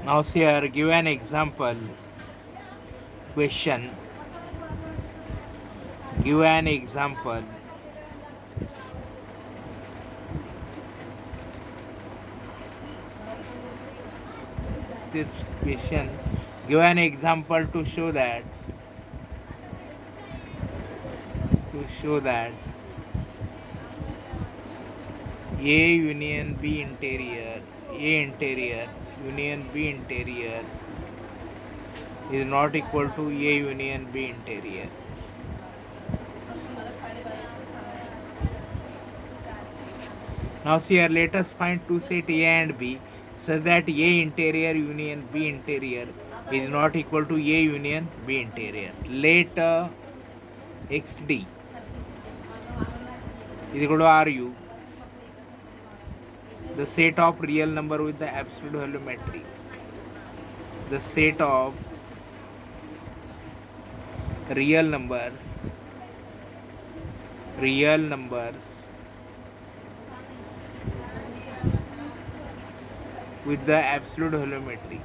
Now here give an example question. Give an example. This question. Give an example to show that A union B interior union B interior is not equal to A union B interior. Now see here, let us find two set A and B such that A interior union B interior is not equal to A union B interior. Let XD is equal to RU, the set of real number with the absolute volumetry. The set of real numbers with the absolute volumetry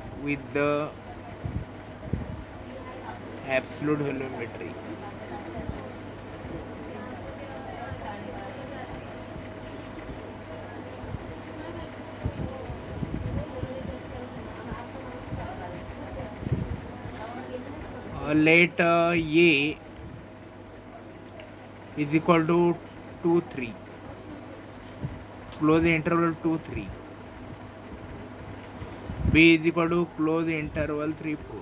let A is equal to 2 3, close the interval 2 3. B is equal to close the interval 3 4.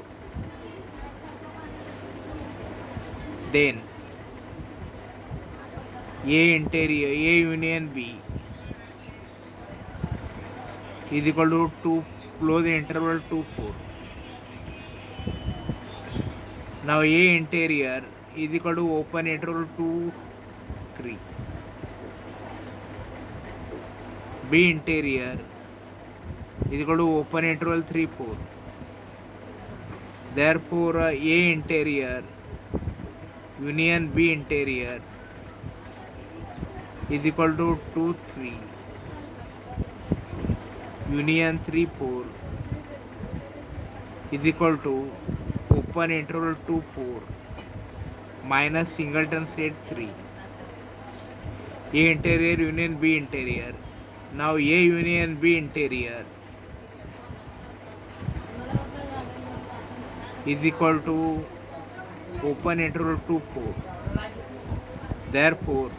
Then A interior A union B is equal to 2, close the interval 2 4. Now A interior is equal to open interval 2 3. B interior is equal to open interval 3 4. Therefore A interior union B interior is equal to 2 3 union 3 4 is equal to open interval 2 4 minus singleton set 3. A interior union B interior. Now A union B interior is equal to open interval 2 4. Therefore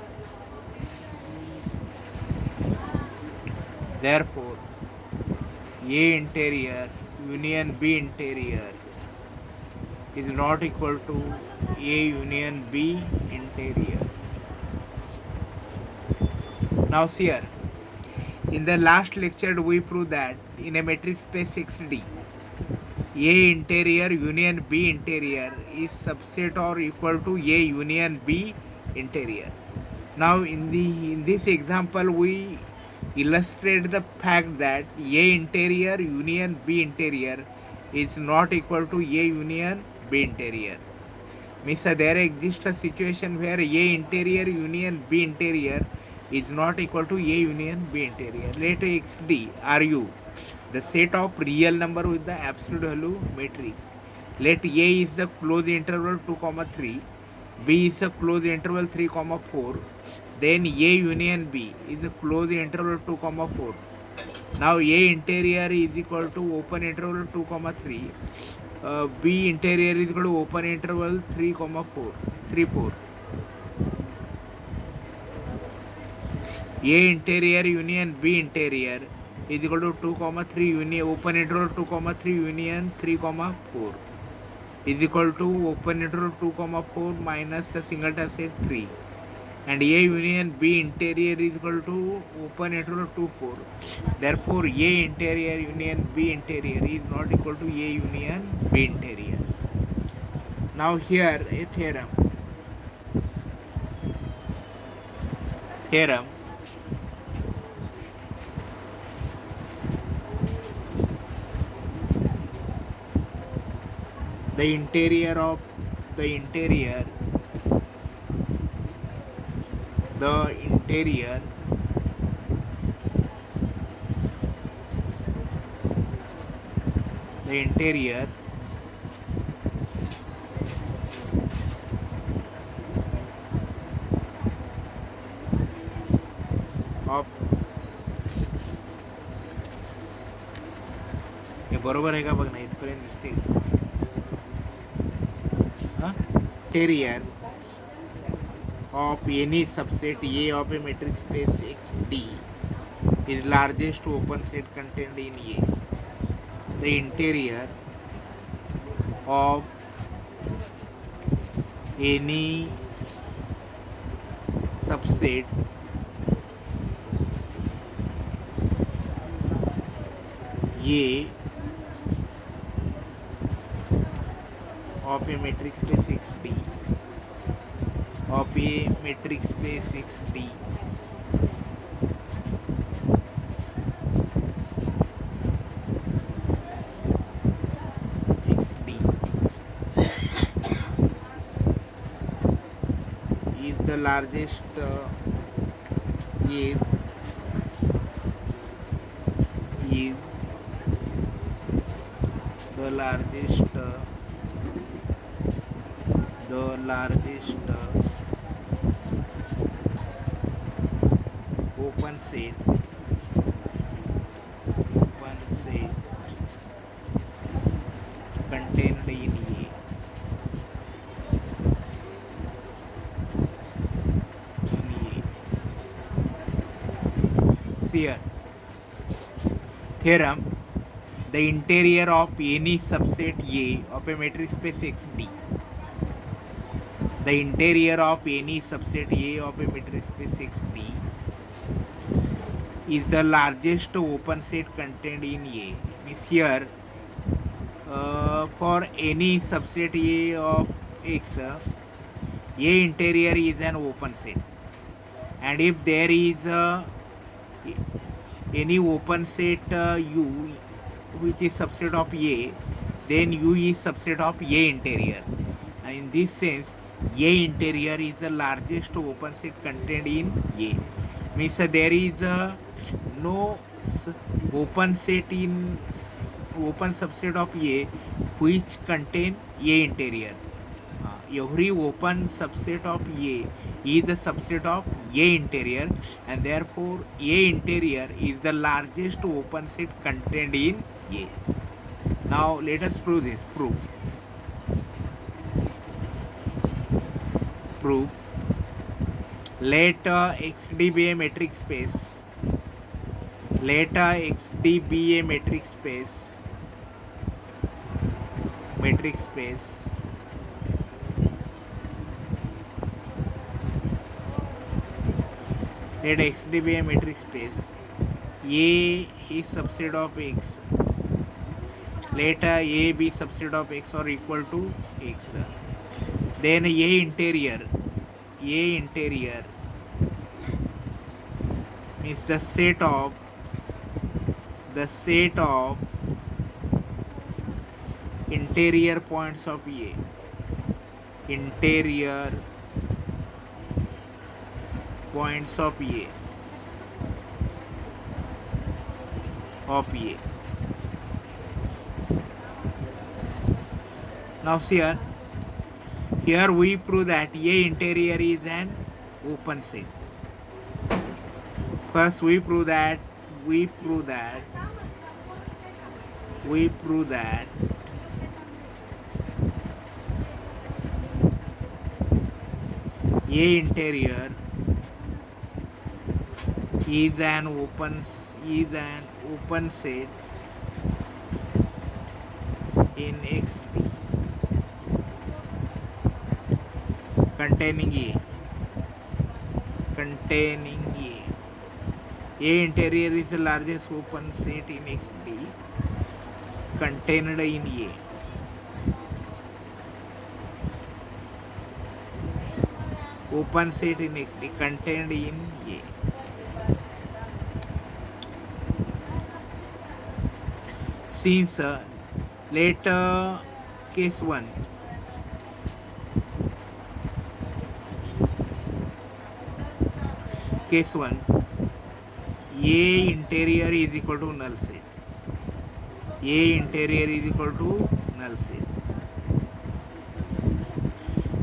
A interior union B interior is not equal to A union B interior. Now see here, in the last lecture we proved that in a metric space XD, A interior union B interior is subset or equal to A union B interior. Now in this example we illustrate the fact that A interior union B interior is not equal to A union B interior. Means there exists a situation where A interior union B interior is not equal to A union B interior. Let XD RU the set of real number with the absolute value metric. Let A is the closed interval 2 3, B is the closed interval 3 4, then A union B is the closed interval 2 4. Now A interior is equal to open interval 2 3, B interior is equal to open interval 3 4. A interior union B interior is equal to 2 3 union open interval 2 3 union 3 4 is equal to open interval 2 4 minus the singleton set 3, and A union B interior is equal to open interval 2 4. Therefore A interior union B interior is not equal to A union B interior. Now here a theorem. The interior The interior of हे बरोबर आहे का बघ ना, इथपर्यंत दिसते का? Interior of any subset A of a metric space XD is largest open set contained in A. The interior of any subset A of a metric space XD of a metric space XD is the largest is the largest open set contained in A. See here, theorem: the interior of any subset A of a metric space XD. The interior of any subset A of a metric space XD is the largest open set contained in A. Means here, for any subset A of X, A interior is an open set, and if there is any open set U which is subset of A, then U is subset of A interior, and in this sense A interior is the largest open set contained in A. Means there is no open set in open subset of A which contain A interior. Every open subset of A is a subset of A interior, and therefore A interior is the largest open set contained in A. Now let us prove this. Prove. Let XD be a metric space. Let XD be a metric space. Let XD be a metric space. A is subset of X. Let A be subset of X or equal to X. Then A interior means the set of interior points of A. Interior points of A. Now see here we prove that A interior is an open set. First we prove that A interior is an open set in XD containing A. A interior is the largest open set in XD contained in A. Open set in XD contained in A. Since let case 1. Case 1, A interior is equal to null set. A interior is equal to null set.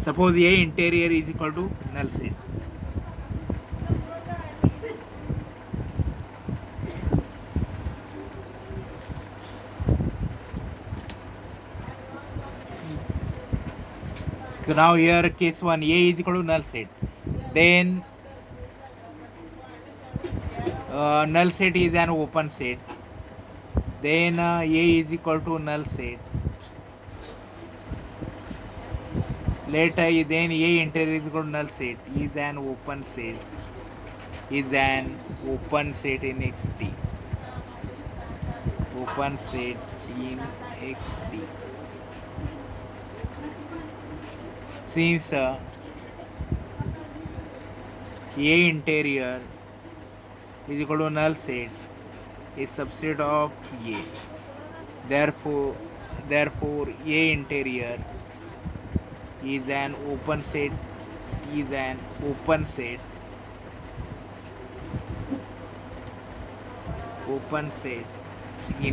Suppose A interior is equal to null set. So now here case 1, A is equal to null set. Then null set is an open set. Then A is equal to null set. Later then A interior is equal to null set is an open set. Is an open set in XD. Open set in XD. Since A interior is equal to null set is subset of A. Therefore A interior is an open set in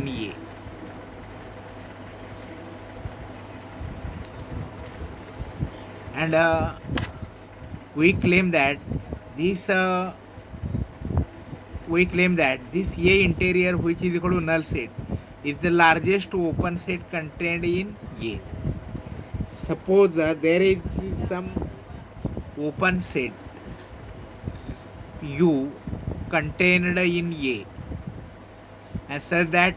A. And we claim that this A interior, which is equal to null set, is the largest open set contained in A. Suppose there is some open set U contained in A, and such that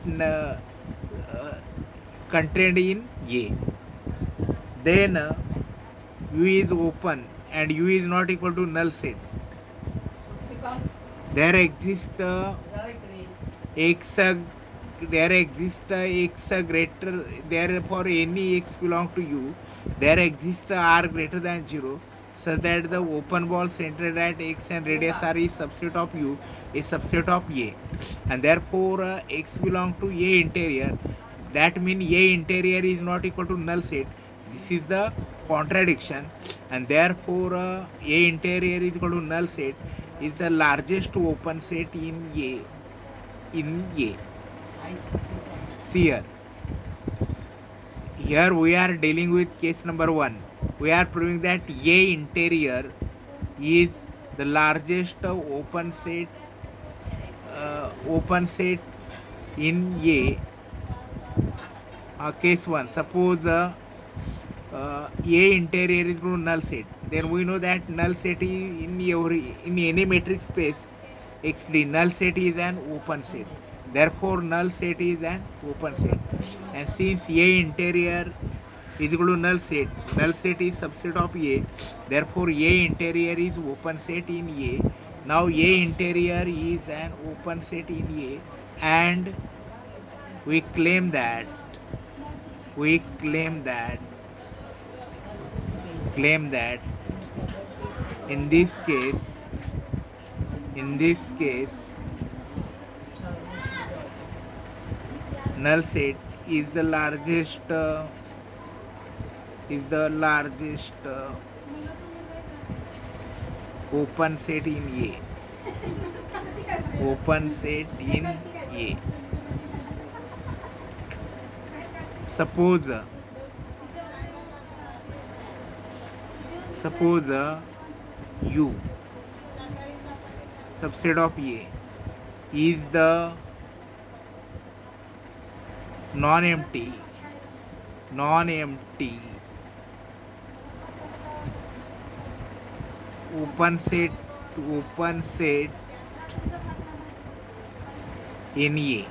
contained in A, then U is open and U is not equal to null set. There exists X greater, therefore any X belong to U, there exists R greater than 0, such that the open ball centered at X and radius R is subset of U, is subset of A, and therefore X belong to A interior. That means A interior is not equal to null set. This is the contradiction, and therefore A interior is equal to null set is the largest open set in A. See here we are dealing with case number 1. We are proving that A interior is the largest open set in A. Case 1, suppose A interior is equal to null set. Then we know that null set is in any metric space XD, null set is an open set. Therefore null set is an open set, and since A interior is equal to null set is subset of A, therefore A interior is open set in A. Now A interior is an open set in A, and we claim that in this case null set is the largest open set in A. Suppose U subset of A is the non-empty open set in A,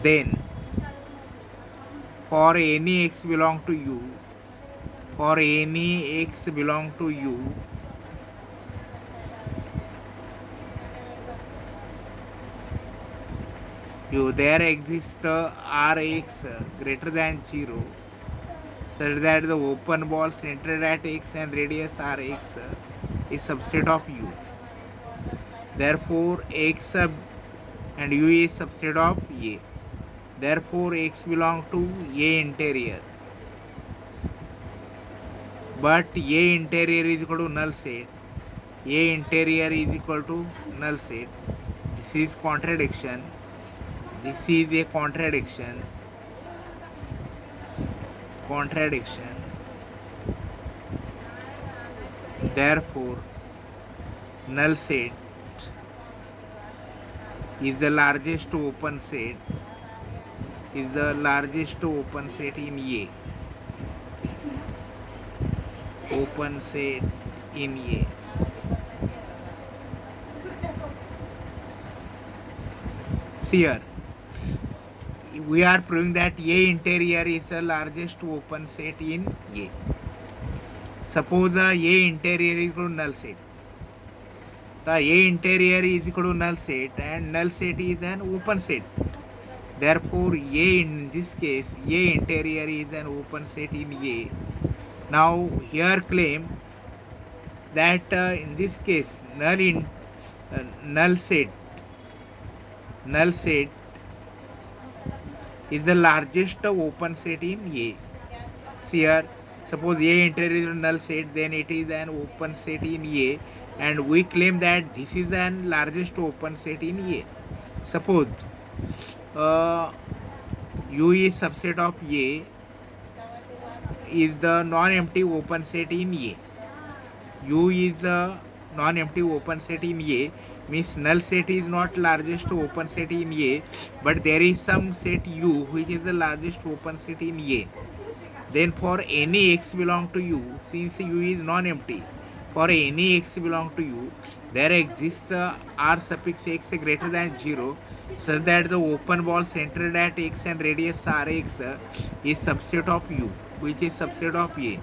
then for any X belong to U, there exists Rx greater than 0, such that the open ball centered at X and radius Rx is subset of U. Therefore X and U is subset of A. Therefore X belong to A interior. But A interior is equal to null set. A interior is equal to null set. This is contradiction. This is a contradiction. Therefore, null set is the largest open set in A. Open set in A. See here, we are proving that A interior is the largest open set in A. Suppose A interior is equal to null set. The A interior is equal to null set, and null set is an open set. Therefore, A in this case, A interior is an open set in A. Now, here claim that in this case, null set is the largest open set in A. See here, suppose A interior is a null set, then it is an open set in A, and we claim that this is the largest open set in A. Suppose U is subset of A is the non-empty open set in A. U is a non-empty open set in A, means null set is not largest open set in A, but there is some set U which is the largest open set in A. Then for any x belong to U, since U is non-empty, for any x belong to U, there exists R suffix x greater than 0, such that the open ball centered at x and radius Rx is subset of U, which is subset of A.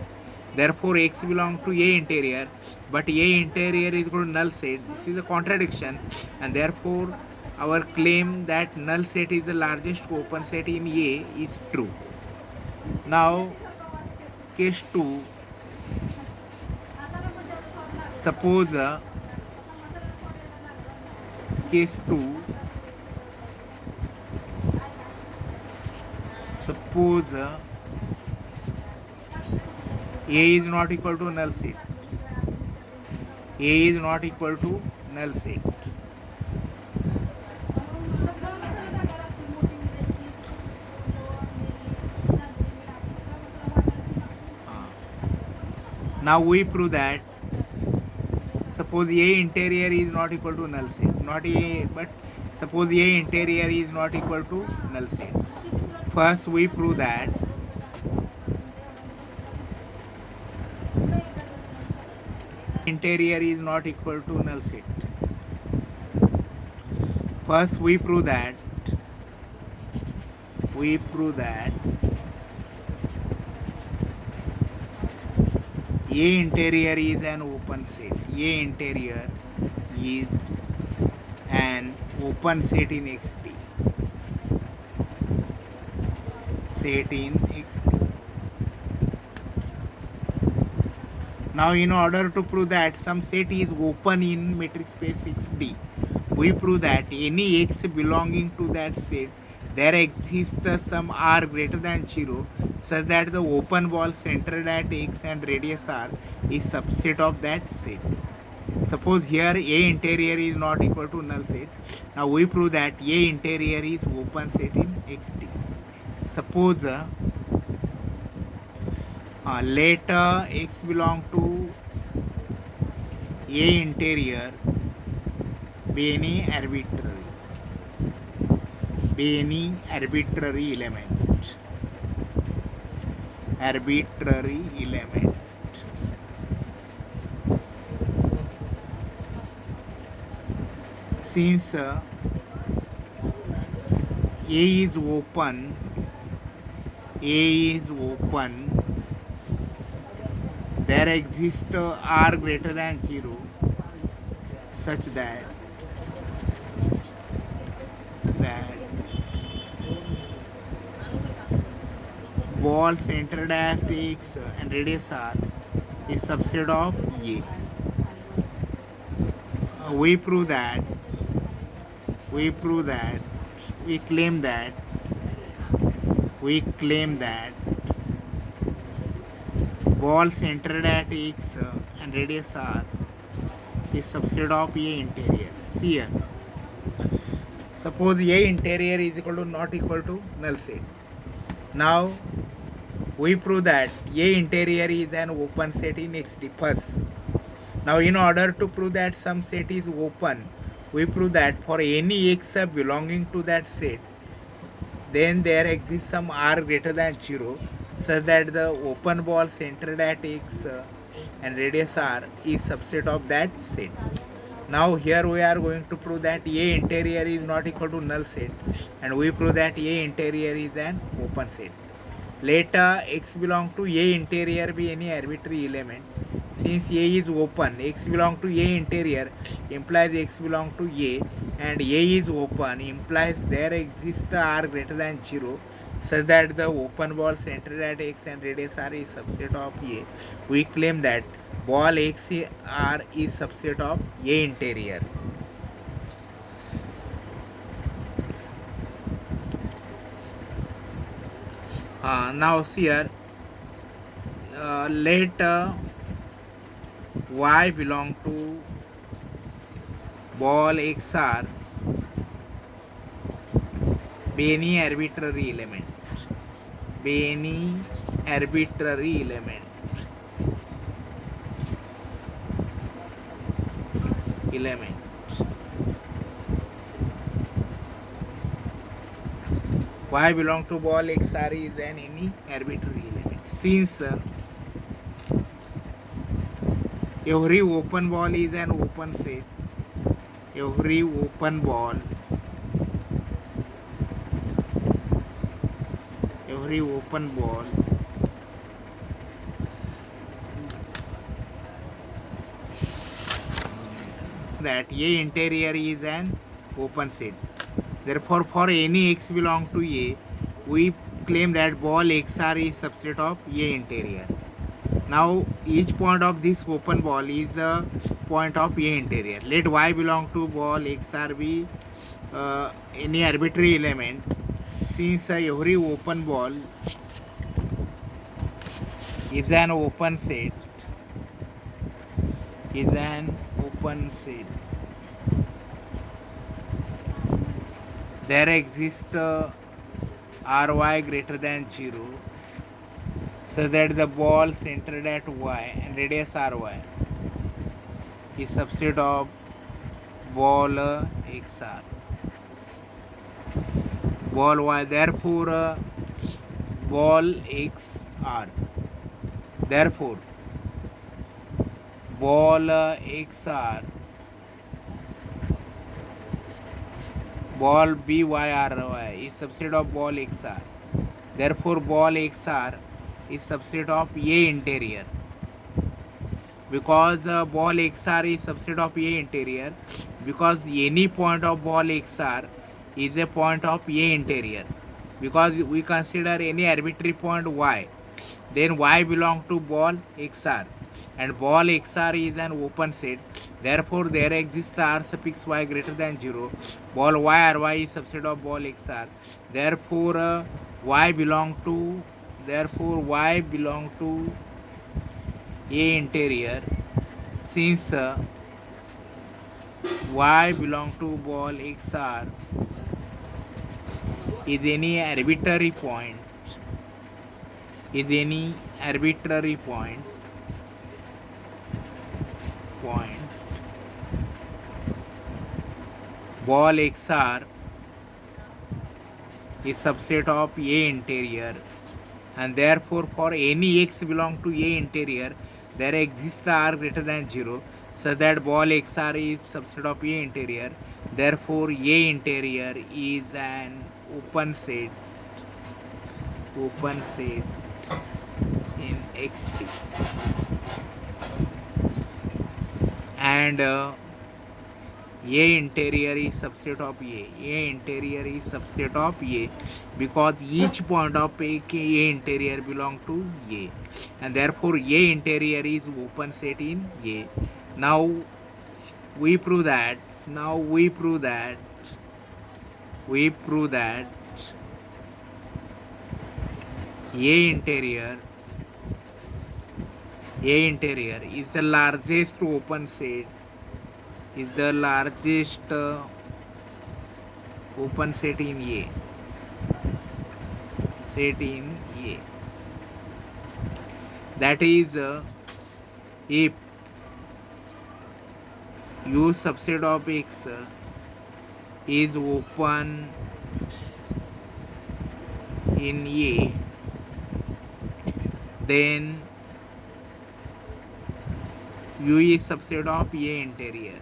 Therefore, x belongs to A interior, but A interior is equal to null set. This is a contradiction, and therefore, our claim that null set is the largest open set in A is true. Now, case 2. Suppose case 2. Suppose A is not equal to null set. A is not equal to null set. Now we prove that suppose A interior is not equal to null set. Not A, but suppose A interior is not equal to null set. First we prove that interior is not equal to null set. First we prove that A interior is an open set. A interior is an open set in XT. Set in XT. Now, in order to prove that some set is open in metric space XD, we prove that any x belonging to that set, there exists some r greater than 0, such that the open ball centered at x and radius r is subset of that set. Suppose here A interior is not equal to null set. Now we prove that A interior is open set in XD. Suppose let x belong to A interior be any arbitrary element. Since A is open, there exists r greater than 0, such that ball centered at x and radius r is subset of A. We claim that ball centered at x and radius r is subset of A interior. See here. Suppose A interior is equal to not equal to null set. Now we prove that A interior is an open set in XD first. Now in order to prove that some set is open, we prove that for any x belonging to that set, then there exists some r greater than 0 such that the open ball centered at x and radius r is subset of that set. Now here we are going to prove that A interior is not equal to null set, and we prove that A interior is an open set. Let x belong to A interior be any arbitrary element. Since A is open, x belong to A interior implies x belong to A, and A is open implies there exists r greater than 0 such that the open ball centered at x and radius r is subset of A. We claim that ball x r is subset of A interior. Now here let y belong to ball xr be any arbitrary element. Be any arbitrary element. Y belong to ball xr is an any arbitrary element. Since every open ball is an open set, every open ball that A interior is an open set. Therefore, for any x belong to A, we claim that ball xr is subset of A interior. Now, each point of this open ball is a point of A interior. Let y belong to ball xr be any arbitrary element. Since every open ball is an open set, there exists ry greater than 0 so that the ball centered at y and radius ry is subset of ball xr. Ball y, therefore ball xr, therefore ball xr, ball byry is subset of ball xr. Therefore ball xr is subset of A interior. Because ball xr is subset of A interior, because any point of ball xr is a point of A interior. Because we consider any arbitrary point y, then y belong to ball xr, and ball xr is an open set. Therefore there exists r suffix y greater than 0. Ball ry is subset of ball xr. Therefore y belong to A interior. Since y belong to ball xr is any arbitrary point, ball xr is subset of A interior, and therefore for any x belong to A interior there exists r greater than 0 so that ball xr is subset of A interior. Therefore A interior is an open set in XD, and A interior is subset of A. A interior is subset of A because each point of A interior belong to A, and therefore A interior is open set in A. Now we prove that A interior is the largest open set, open set in A. Set in A. That is if U subset of X is open in A, then U is subset of A interior.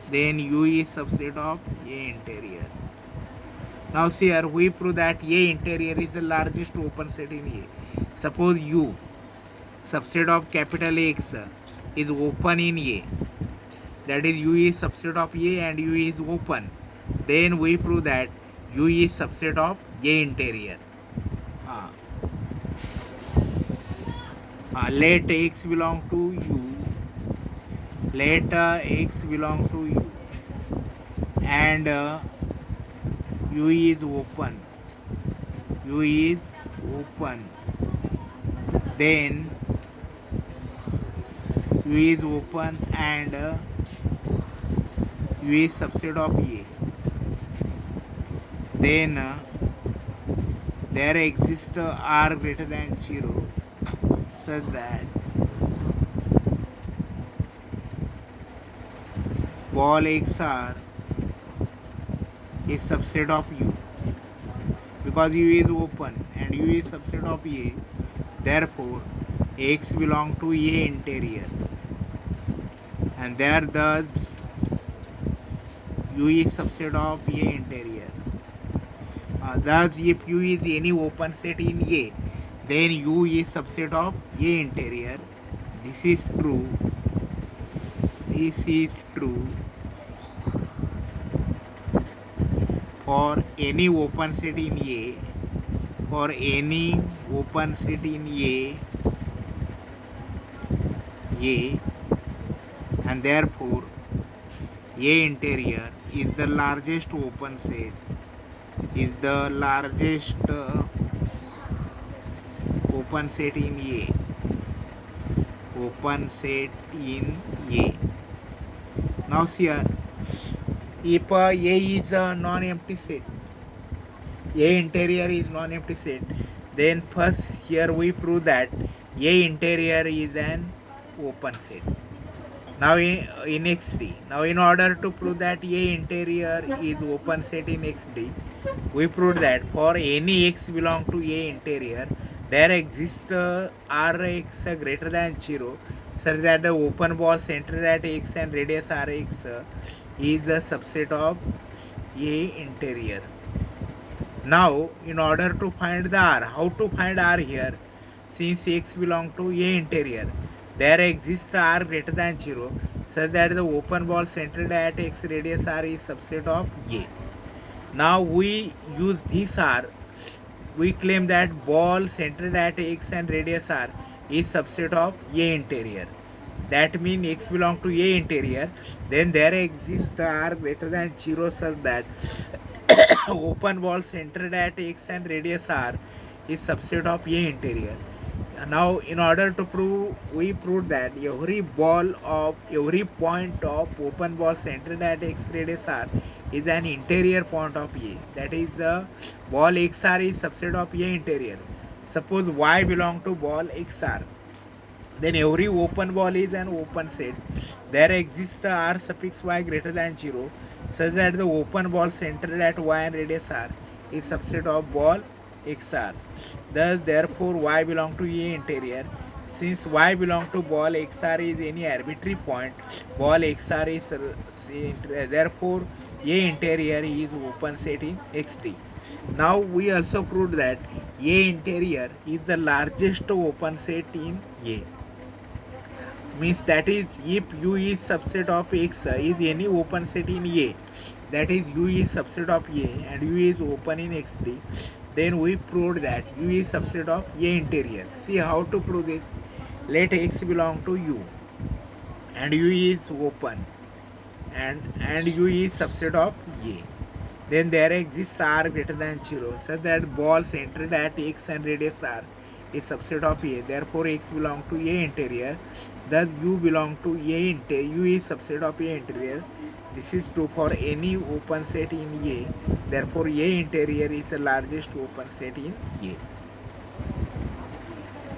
Then U is subset of A interior. Now see here, we prove that A interior is the largest open set in A. Suppose U subset of capital X is open in A, that is U is subset of A and U is open, then we prove that U is subset of A interior. Let X belong to U, let X belong to U, and U is open, U is open, then U is open and U is subset of A, then there exists R greater than 0 such that ball XR is subset of U, because U is open and U is subset of A, therefore X belong to A interior, and there thus U is subset of A interior. Thus if U is any open set in A, then U is subset of A interior. This is true. This is true for any open set in A. For any open set in A, and therefore A interior is the largest open set. Is the largest open set in A. Open set in A. Now see here, if A is a non-empty set, A interior is non-empty set, then first here we prove that A interior is an open set. Now in XD, now in order to prove that A interior is open set in XD, we proved that for any X belong to A interior, there exists Rx greater than 0, such that the open ball centered at X and radius Rx is a subset of A interior. Now in order to find the R, how to find R here? Since X belong to A interior, there exists R greater than 0, such that the open ball centered at X radius R is subset of A. Now we use this R, we claim that ball centered at X and radius R is subset of A interior. That means X belong to A interior, then there exists R greater than 0 such that open ball centered at X and radius R is subset of A interior. Now in order to prove, we proved that every point of open ball centered at X radius R is an interior point of A. That is the ball XR is subset of A interior. Suppose Y belong to ball XR, then every open ball is an open set. There exists R suffix Y greater than 0, such that the open ball centered at Y and radius R is subset of ball XR. Thus therefore Y belong to A interior. Since Y belong to ball XR is any arbitrary point, ball XR is therefore A interior is open set in XD. Now we also proved that A interior is the largest open set in A. Means that is if U is subset of X is any open set in A, that is U is subset of A and U is open in XD, then we proved that U is subset of A interior. See how to prove this. Let X belong to U and U is open and U is subset of A. Then there exists R greater than 0 such that ball centered at X and radius R is subset of A. Therefore, X belongs to A interior. Thus, U belongs to A interior. U is subset of A interior. This is true for any open set in A. Therefore, A interior is the largest open set in A.